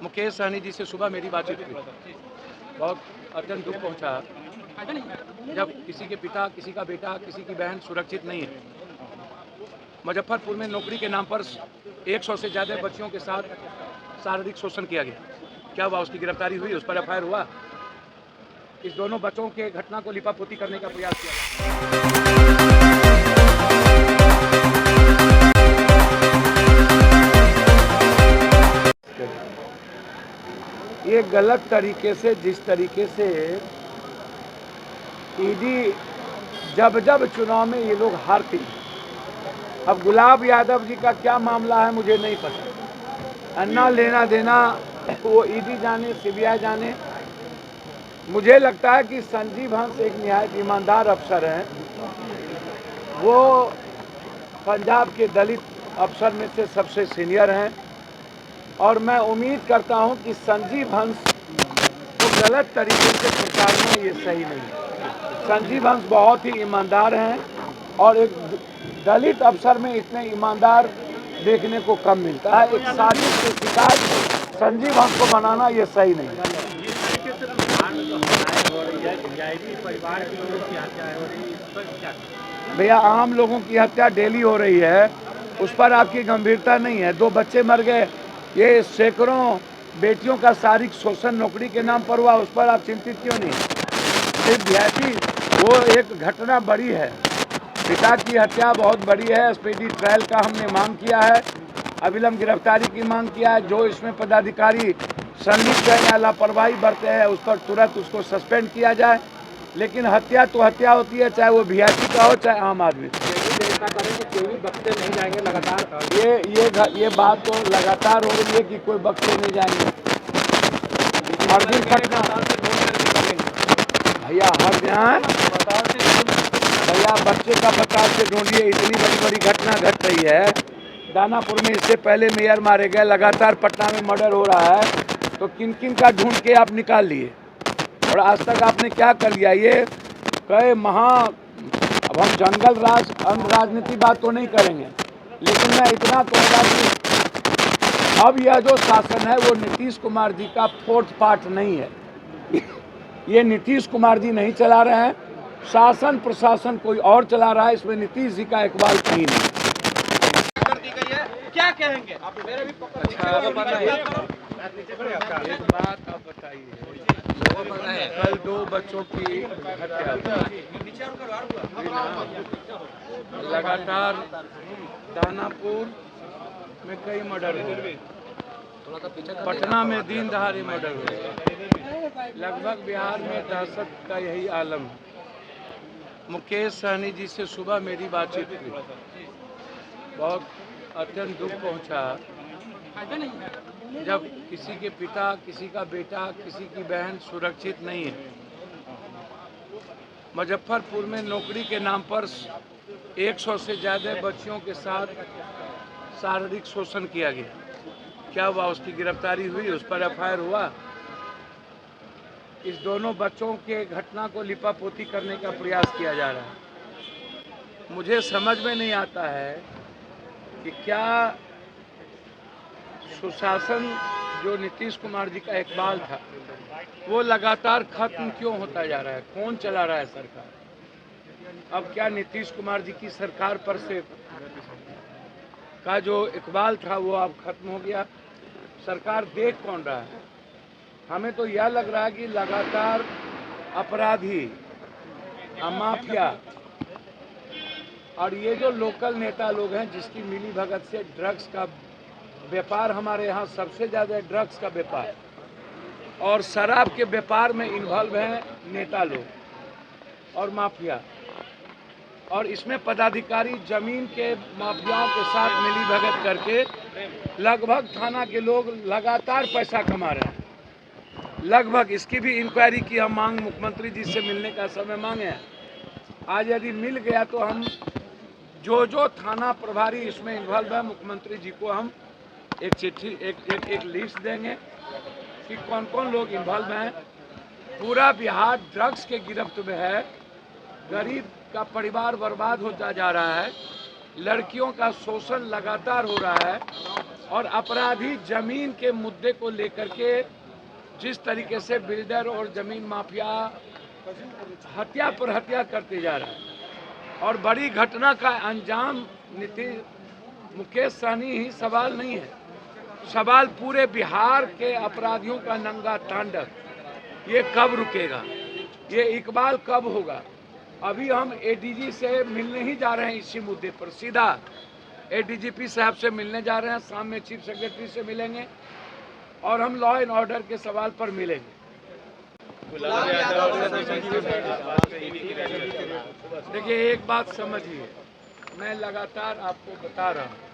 मुकेश सहनी जी से सुबह मेरी बातचीत हुई। बहुत अत्यंत दुख पहुंचा जब किसी के पिता, किसी का बेटा, किसी की बहन सुरक्षित नहीं है। मुजफ्फरपुर में नौकरी के नाम पर 100 से ज़्यादा बच्चियों के साथ शारीरिक शोषण किया गया। क्या हुआ? उसकी गिरफ्तारी हुई, उस पर एफआईआर हुआ। इस दोनों बच्चों के घटना को लिपापोती करने का प्रयास किया ये गलत तरीके से, जिस तरीके से ईडी जब चुनाव में ये लोग हारती, अब गुलाब यादव जी का क्या मामला है मुझे नहीं पता, अन्ना लेना देना वो ईडी जाने, सीबीआई जाने। मुझे लगता है कि संजीव हंस एक निहायत ईमानदार अफसर हैं। वो पंजाब के दलित अफसर में से सबसे सीनियर हैं और मैं उम्मीद करता हूं कि संजीव हंस को गलत तरीके से प्रचारना ये सही नहीं है। संजीव हंस बहुत ही ईमानदार हैं और एक दलित अफसर में इतने ईमानदार देखने को कम मिलता है। एक साजिश के शिकार संजीव हंस को बनाना ये सही नहीं है। भैया, आम लोगों की हत्या डेली हो रही है, उस पर आपकी गंभीरता नहीं है। 2 बच्चे मर गए, ये सैकड़ों बेटियों का शारीरिक शोषण नौकरी के नाम पर हुआ, उस पर आप चिंतित क्यों नहीं? सिर्फ वीआईपी वो एक घटना बड़ी है, पिता की हत्या बहुत बड़ी है। स्पीडी ट्रायल का हमने मांग किया है, अविलंब गिरफ्तारी की मांग किया है। जो इसमें पदाधिकारी संलिप्त है या लापरवाही बरते हैं उस पर तुरंत उसको सस्पेंड किया जाए। लेकिन हत्या तो हत्या होती है, चाहे वो वीआईपी का हो चाहे आम आदमी। कोई बख्शे नहीं जाएंगे लगातार ये बात तो लगातार हो रही है कि कोई बख्शे नहीं जाएंगे। हर दिन घटना भैया, हर ध्यान भैया, बच्चे का बताव से ढूंढिए। इतनी बड़ी बड़ी घटना घट रही है दानापुर में, इससे पहले मेयर मारे गए, लगातार पटना में मर्डर हो रहा है, तो किन किन का ढूंढ के आप निकाल लिए और आज तक आपने क्या कर लिया? ये कहे अब हम जंगल राज राजनीति बात तो नहीं करेंगे, लेकिन मैं इतना कहूँगा कि अब यह जो शासन है वो नीतीश कुमार जी का 4th पार्ट नहीं है। ये नीतीश कुमार जी नहीं चला रहे हैं, शासन प्रशासन कोई और चला रहा है। इसमें नीतीश जी का इकबाल कहीं नहीं। क्या कहेंगे आप? मेरे भी एक बात आप बताइए, कल 2 बच्चों की हत्या लगातार दानापुर में कई मर्डर हुए, पटना में दिन दहाड़े मर्डर हुए, लगभग बिहार में दहशत का यही आलम है। मुकेश सहनी जी से सुबह मेरी बातचीत हुई। बहुत अत्यंत दुख पहुंचा जब किसी के पिता, किसी का बेटा, किसी की बहन सुरक्षित नहीं है। मुजफ्फरपुर में नौकरी के नाम पर 100 से ज़्यादा बच्चियों के साथ शारीरिक शोषण किया गया। क्या हुआ? उसकी गिरफ्तारी हुई, उस पर एफआईआर हुआ। इस दोनों बच्चों के घटना को लिपापोती करने का प्रयास किया जा रहा है। मुझे समझ में नहीं आता है कि क्या सुशासन जो नीतीश कुमार जी का इकबाल था वो लगातार खत्म क्यों होता जा रहा है? कौन चला रहा है सरकार? अब क्या नीतीश कुमार जी की सरकार पर से का जो इकबाल था वो अब खत्म हो गया? सरकार देख कौन रहा है? हमें तो यह लग रहा है कि लगातार अपराधी, माफिया और ये जो लोकल नेता लोग हैं जिसकी मिली भगत से ड्रग्स का व्यापार, हमारे यहाँ सबसे ज़्यादा ड्रग्स का व्यापार और शराब के व्यापार में इन्वॉल्व हैं नेता लोग और माफिया, और इसमें पदाधिकारी जमीन के माफियाओं के साथ मिली भगत करके लगभग थाना के लोग लगातार पैसा कमा रहे हैं। लगभग इसकी भी इंक्वायरी की हम मांग मुख्यमंत्री जी से मिलने का समय मांगे हैं। आज यदि मिल गया तो हम जो थाना प्रभारी इसमें इन्वॉल्व है, मुख्यमंत्री जी को हम एक चिट्ठी, एक लिस्ट देंगे कि कौन कौन लोग इन्वॉल्व हैं। पूरा बिहार ड्रग्स के गिरफ्त में है, गरीब का परिवार बर्बाद होता जा रहा है, लड़कियों का शोषण लगातार हो रहा है। और अपराधी जमीन के मुद्दे को लेकर के जिस तरीके से बिल्डर और जमीन माफिया हत्या पर हत्या करते जा रहा है और बड़ी घटना का अंजाम मुकेश सहनी ही सवाल नहीं है, सवाल पूरे बिहार के अपराधियों का नंगा तांडव। ये कब रुकेगा, ये इकबाल कब होगा? अभी हम एडीजी से मिलने ही जा रहे हैं, इसी मुद्दे पर सीधा एडीजीपी साहब से मिलने जा रहे हैं, शाम में चीफ सेक्रेटरी से मिलेंगे और हम लॉ एंड ऑर्डर के सवाल पर मिलेंगे। देखिए एक बात समझिए, मैं लगातार आपको बता रहा हूँ